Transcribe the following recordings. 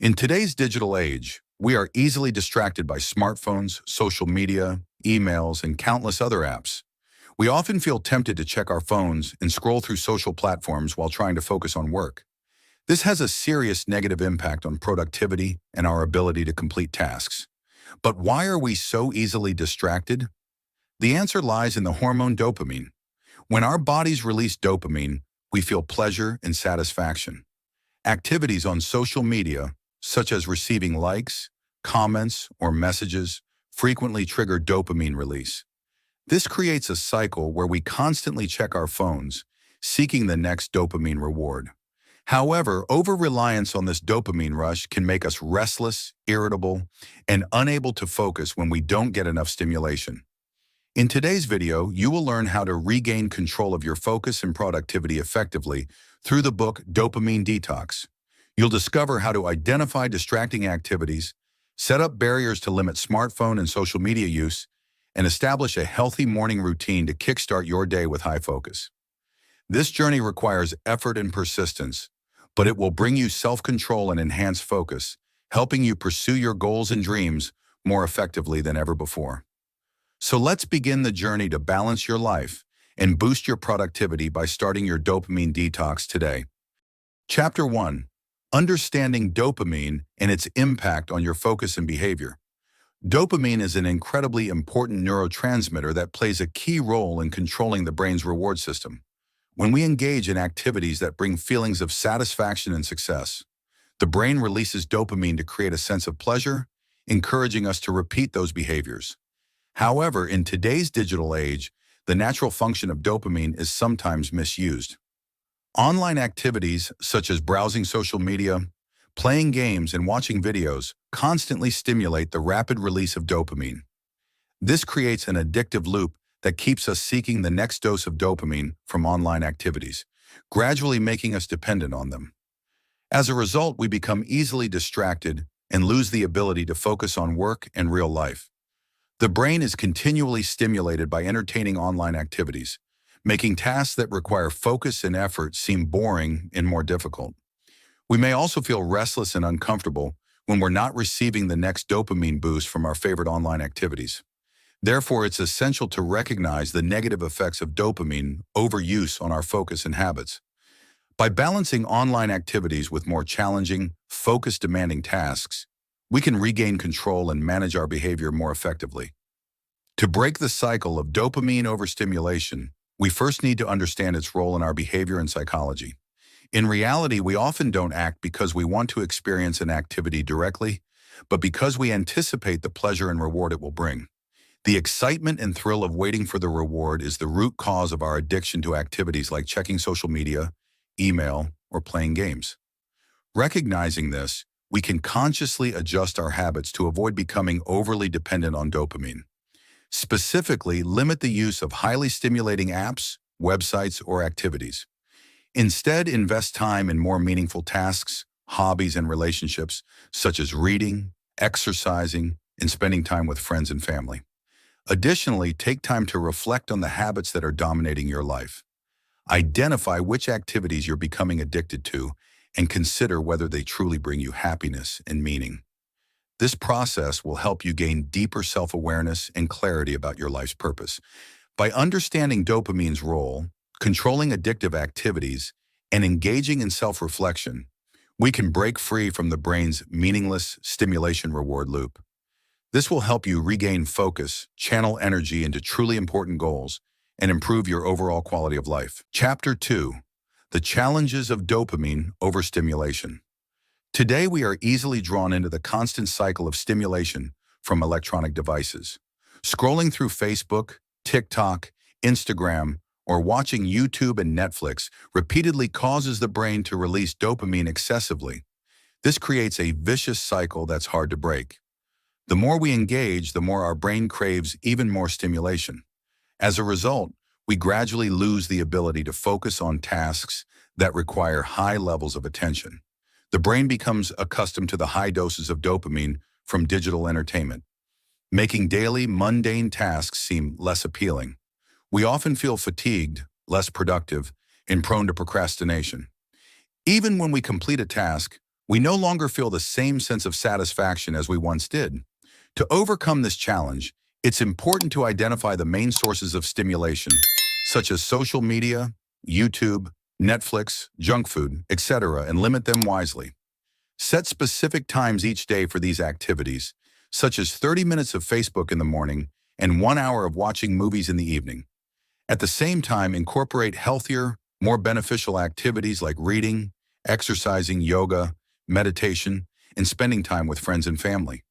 In today's digital age, we are easily distracted by smartphones, social media, emails, and countless other apps. We often feel tempted to check our phones and scroll through social platforms while trying to focus on work. This has a serious negative impact on productivity and our ability to complete tasks. But why are we so easily distracted? The answer lies in the hormone dopamine. When our bodies release dopamine, we feel pleasure and satisfaction. Activities on social media, such as receiving likes, comments, or messages, frequently trigger dopamine release. This creates a cycle where we constantly check our phones, seeking the next dopamine reward. However, over-reliance on this dopamine rush can make us restless, irritable, and unable to focus when we don't get enough stimulation. In today's video, you will learn how to regain control of your focus and productivity effectively through the book Dopamine Detox. You'll discover how to identify distracting activities, set up barriers to limit smartphone and social media use, and establish a healthy morning routine to kickstart your day with high focus. This journey requires effort and persistence, but it will bring you self-control and enhanced focus, helping you pursue your goals and dreams more effectively than ever before. So let's begin the journey to balance your life and boost your productivity by starting your dopamine detox today. Chapter 1. Understanding dopamine and its impact on your focus and behavior. Dopamine is an incredibly important neurotransmitter that plays a key role in controlling the brain's reward system. When we engage in activities that bring feelings of satisfaction and success, the brain releases dopamine to create a sense of pleasure, encouraging us to repeat those behaviors. However, in today's digital age, the natural function of dopamine is sometimes misused. Online activities such as browsing social media, playing games, and watching videos constantly stimulate the rapid release of dopamine. This creates an addictive loop that keeps us seeking the next dose of dopamine from online activities, gradually making us dependent on them. As a result, we become easily distracted and lose the ability to focus on work and real life. The brain is continually stimulated by entertaining online activities, making tasks that require focus and effort seem boring and more difficult. We may also feel restless and uncomfortable when we're not receiving the next dopamine boost from our favorite online activities. Therefore, it's essential to recognize the negative effects of dopamine overuse on our focus and habits. By balancing online activities with more challenging, focus-demanding tasks, we can regain control and manage our behavior more effectively. To break the cycle of dopamine overstimulation, we first need to understand its role in our behavior and psychology. In reality, we often don't act because we want to experience an activity directly, but because we anticipate the pleasure and reward it will bring. The excitement and thrill of waiting for the reward is the root cause of our addiction to activities like checking social media, email, or playing games. Recognizing this, we can consciously adjust our habits to avoid becoming overly dependent on dopamine. Specifically, limit the use of highly stimulating apps, websites, or activities. Instead, invest time in more meaningful tasks, hobbies, and relationships, such as reading, exercising, and spending time with friends and family. Additionally, take time to reflect on the habits that are dominating your life. Identify which activities you're becoming addicted to and consider whether they truly bring you happiness and meaning. This process will help you gain deeper self-awareness and clarity about your life's purpose. By understanding dopamine's role, controlling addictive activities, and engaging in self-reflection, we can break free from the brain's meaningless stimulation reward loop. This will help you regain focus, channel energy into truly important goals, and improve your overall quality of life. Chapter 2. The challenges of dopamine overstimulation. Today, we are easily drawn into the constant cycle of stimulation from electronic devices. Scrolling through Facebook, TikTok, Instagram, or watching YouTube and Netflix repeatedly causes the brain to release dopamine excessively. This creates a vicious cycle that's hard to break. The more we engage, the more our brain craves even more stimulation. As a result, we gradually lose the ability to focus on tasks that require high levels of attention. The brain becomes accustomed to the high doses of dopamine from digital entertainment, making daily, mundane tasks seem less appealing. We often feel fatigued, less productive, and prone to procrastination. Even when we complete a task, We no longer feel the same sense of satisfaction as we once did. To overcome this challenge, it's important to identify the main sources of stimulation, such as social media, YouTube, Netflix, junk food, etc., and limit them wisely. Set specific times each day for these activities, such as 30 minutes of Facebook in the morning and 1 hour of watching movies in the evening. At the same time, incorporate healthier, more beneficial activities like reading, exercising, yoga, meditation, and spending time with friends and family.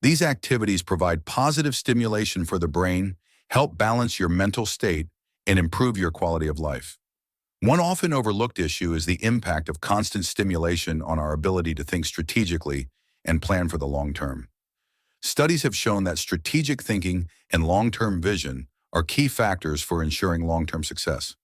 These activities provide positive stimulation for the brain, help balance your mental state, and improve your quality of life. One often overlooked issue is the impact of constant stimulation on our ability to think strategically and plan for the long term. Studies have shown that strategic thinking and long-term vision are key factors for ensuring long-term success.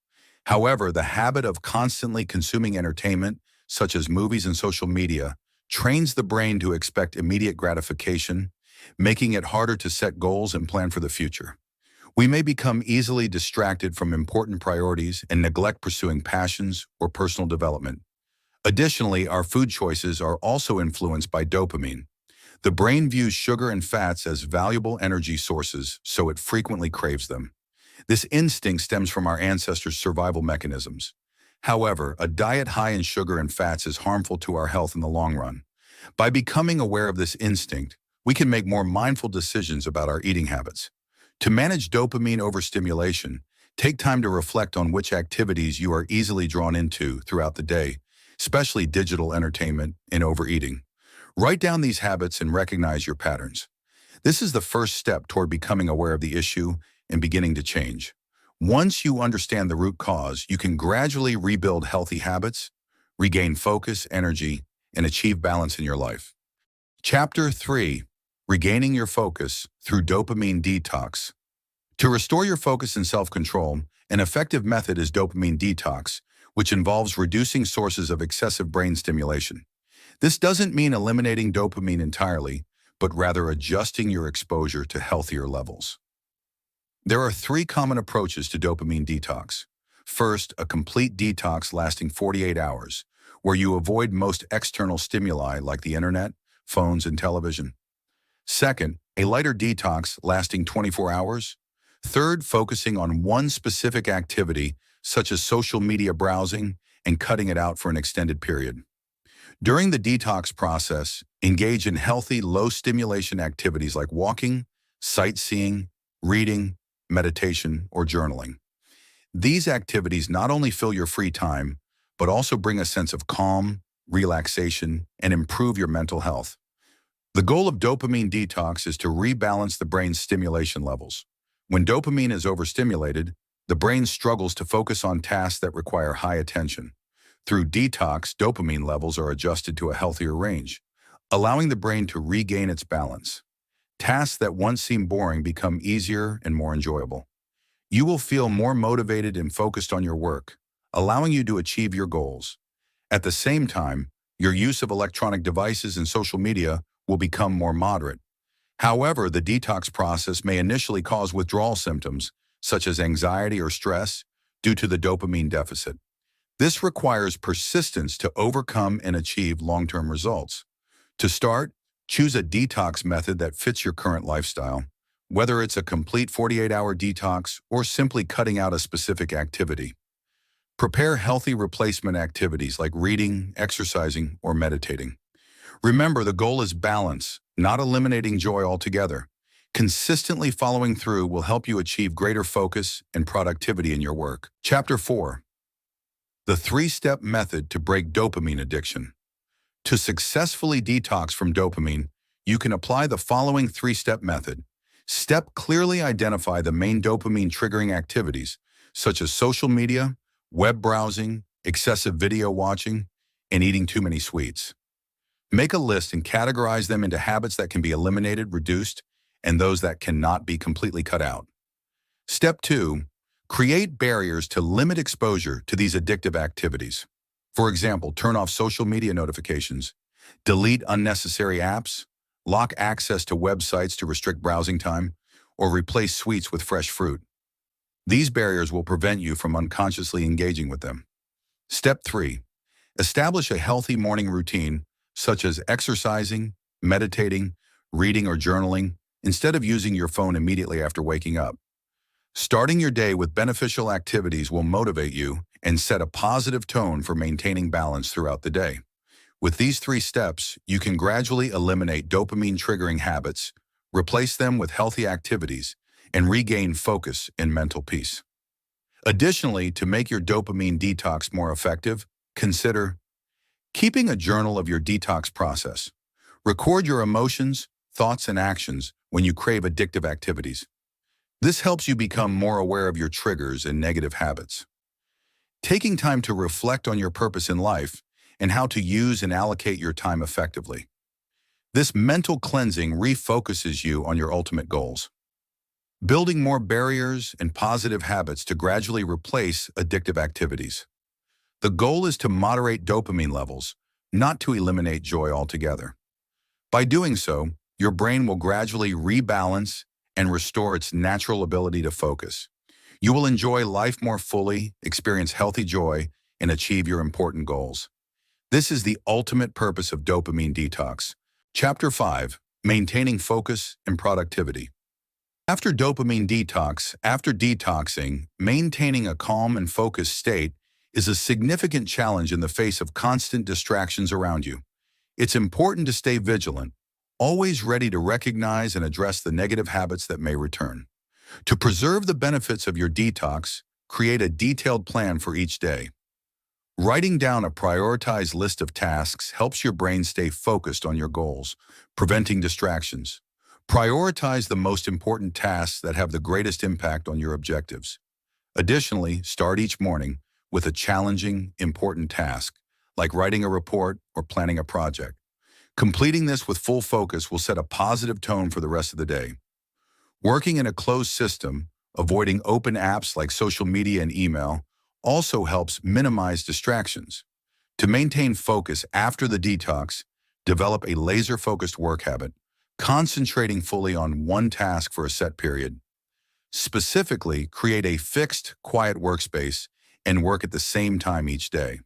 However, the habit of constantly consuming entertainment, such as movies and social media, trains the brain to expect immediate gratification, making it harder to set goals and plan for the future. We may become easily distracted from important priorities and neglect pursuing passions or personal development. Additionally, our food choices are also influenced by dopamine. The brain views sugar and fats as valuable energy sources, so it frequently craves them. This instinct stems from our ancestors' survival mechanisms. However, a diet high in sugar and fats is harmful to our health in the long run. By becoming aware of this instinct, we can make more mindful decisions about our eating habits. To manage dopamine overstimulation, take time to reflect on which activities you are easily drawn into throughout the day, especially digital entertainment and overeating. Write down these habits and recognize your patterns. This is the first step toward becoming aware of the issue and beginning to change. Once you understand the root cause, you can gradually rebuild healthy habits, regain focus, energy, and achieve balance in your life. Chapter 3: Regaining your focus through dopamine detox. To restore your focus and self-control, an effective method is dopamine detox, which involves reducing sources of excessive brain stimulation. This doesn't mean eliminating dopamine entirely, but rather adjusting your exposure to healthier levels. There are 3 common approaches to dopamine detox. First, a complete detox lasting 48 hours, where you avoid most external stimuli like the internet, phones, and television. Second, a lighter detox lasting 24 hours. Third, focusing on one specific activity, such as social media browsing, and cutting it out for an extended period. During the detox process, engage in healthy, low-stimulation activities like walking, sightseeing, reading, meditation, or journaling. These activities not only fill your free time, but also bring a sense of calm, relaxation, and improve your mental health. The goal of dopamine detox is to rebalance the brain's stimulation levels. When dopamine is overstimulated, the brain struggles to focus on tasks that require high attention. Through detox, dopamine levels are adjusted to a healthier range, allowing the brain to regain its balance. Tasks that once seemed boring become easier and more enjoyable. You will feel more motivated and focused on your work, allowing you to achieve your goals. At the same time, your use of electronic devices and social media will become more moderate. However, the detox process may initially cause withdrawal symptoms, such as anxiety or stress, due to the dopamine deficit. This requires persistence to overcome and achieve long-term results. To start, choose a detox method that fits your current lifestyle, whether it's a complete 48-hour detox or simply cutting out a specific activity. Prepare healthy replacement activities like reading, exercising, or meditating. Remember, the goal is balance, not eliminating joy altogether. Consistently following through will help you achieve greater focus and productivity in your work. Chapter 4: The 3-step method to break dopamine addiction. To successfully detox from dopamine, you can apply the following 3-step method. Step: clearly identify the main dopamine triggering activities, such as social media, web browsing, excessive video watching, and eating too many sweets. Make a list and categorize them into habits that can be eliminated, reduced, and those that cannot be completely cut out. Step 2: create barriers to limit exposure to these addictive activities. For example, turn off social media notifications, delete unnecessary apps, lock access to websites to restrict browsing time, or replace sweets with fresh fruit. These barriers will prevent you from unconsciously engaging with them. Step 3: establish a healthy morning routine, such as exercising, meditating, reading, or journaling, instead of using your phone immediately after waking up. Starting your day with beneficial activities will motivate you and set a positive tone for maintaining balance throughout the day. With these 3 steps, you can gradually eliminate dopamine-triggering habits, replace them with healthy activities, and regain focus and mental peace. Additionally, to make your dopamine detox more effective, consider keeping a journal of your detox process. Record your emotions, thoughts, and actions when you crave addictive activities. This helps you become more aware of your triggers and negative habits. Taking time to reflect on your purpose in life and how to use and allocate your time effectively. This mental cleansing refocuses you on your ultimate goals. Building more barriers and positive habits to gradually replace addictive activities. The goal is to moderate dopamine levels, not to eliminate joy altogether. By doing so, your brain will gradually rebalance and restore its natural ability to focus. You will enjoy life more fully, experience healthy joy, and achieve your important goals. This is the ultimate purpose of dopamine detox. Chapter 5: Maintaining Focus and Productivity. After detoxing, maintaining a calm and focused state is a significant challenge in the face of constant distractions around you. It's important to stay vigilant, always ready to recognize and address the negative habits that may return. To preserve the benefits of your detox, create a detailed plan for each day. Writing down a prioritized list of tasks helps your brain stay focused on your goals, preventing distractions. Prioritize the most important tasks that have the greatest impact on your objectives. Additionally, start each morning with a challenging, important task, like writing a report or planning a project. Completing this with full focus will set a positive tone for the rest of the day. Working in a closed system, avoiding open apps like social media and email, also helps minimize distractions. To maintain focus after the detox, develop a laser-focused work habit, concentrating fully on one task for a set period. Specifically, create a fixed, quiet workspace and work at the same time each day.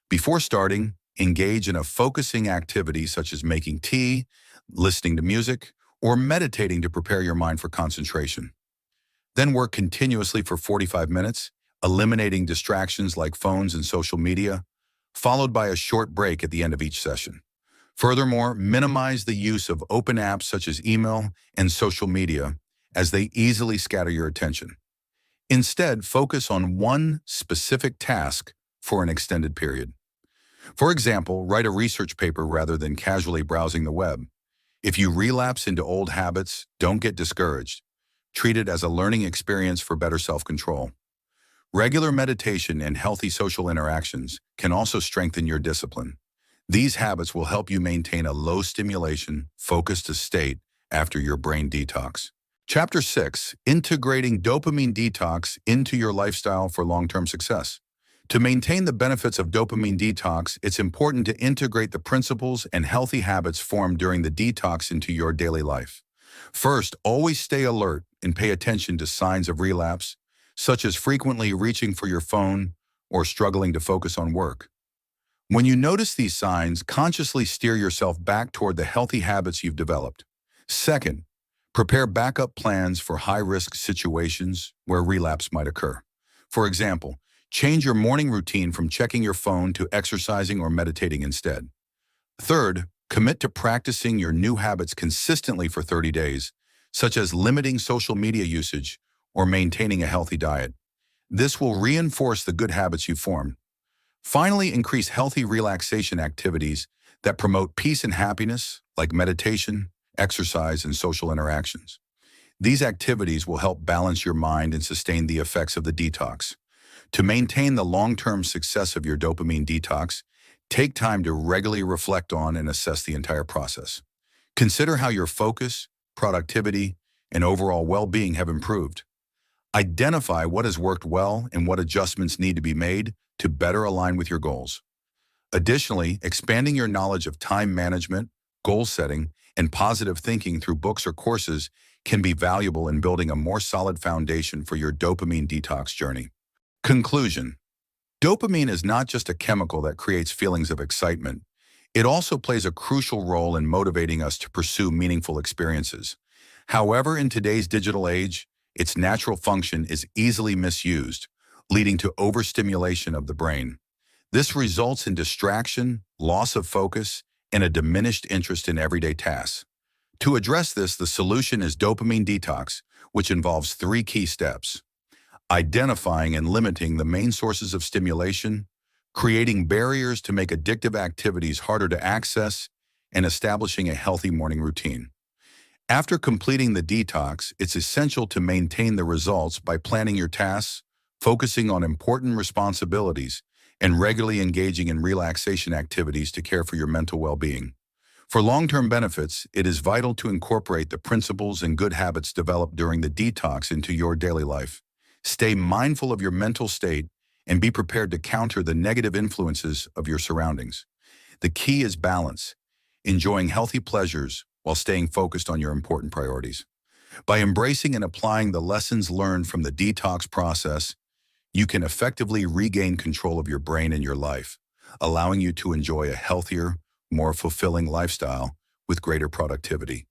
Before starting, engage in a focusing activity such as making tea, listening to music, or meditating to prepare your mind for concentration. Then work continuously for 45 minutes, eliminating distractions like phones and social media, followed by a short break at the end of each session. Furthermore, minimize the use of open apps such as email and social media, as they easily scatter your attention. Instead, focus on one specific task for an extended period. For example, write a research paper rather than casually browsing the web. If you relapse into old habits, don't get discouraged. Treat it as a learning experience for better self-control. Regular meditation and healthy social interactions can also strengthen your discipline. These habits will help you maintain a low stimulation, focused state after your brain detox. Chapter 6: Integrating dopamine detox into your lifestyle for long-term success. To maintain the benefits of dopamine detox, it's important to integrate the principles and healthy habits formed during the detox into your daily life. First, always stay alert and pay attention to signs of relapse, such as frequently reaching for your phone or struggling to focus on work. When you notice these signs, consciously steer yourself back toward the healthy habits you've developed. Second, prepare backup plans for high-risk situations where relapse might occur. For example, change your morning routine from checking your phone to exercising or meditating instead. Third, commit to practicing your new habits consistently for 30 days, such as limiting social media usage or maintaining a healthy diet. This will reinforce the good habits you've formed. Finally, increase healthy relaxation activities that promote peace and happiness, like meditation, exercise, and social interactions. These activities will help balance your mind and sustain the effects of the detox. To maintain the long-term success of your dopamine detox, take time to regularly reflect on and assess the entire process. Consider how your focus, productivity, and overall well-being have improved. Identify what has worked well and what adjustments need to be made to better align with your goals. Additionally, expanding your knowledge of time management, goal setting, and positive thinking through books or courses can be valuable in building a more solid foundation for your dopamine detox journey. Conclusion: dopamine is not just a chemical that creates feelings of excitement. It also plays a crucial role in motivating us to pursue meaningful experiences. However, in today's digital age, its natural function is easily misused, leading to overstimulation of the brain. This results in distraction, loss of focus, and a diminished interest in everyday tasks. To address this, the solution is dopamine detox, which involves three key steps: identifying and limiting the main sources of stimulation, creating barriers to make addictive activities harder to access, and establishing a healthy morning routine. After completing the detox, it's essential to maintain the results by planning your tasks, focusing on important responsibilities, and regularly engaging in relaxation activities to care for your mental well-being. For long-term benefits, it is vital to incorporate the principles and good habits developed during the detox into your daily life. Stay mindful of your mental state and be prepared to counter the negative influences of your surroundings. The key is balance, enjoying healthy pleasures while staying focused on your important priorities. By embracing and applying the lessons learned from the detox process, you can effectively regain control of your brain and your life, allowing you to enjoy a healthier, more fulfilling lifestyle with greater productivity.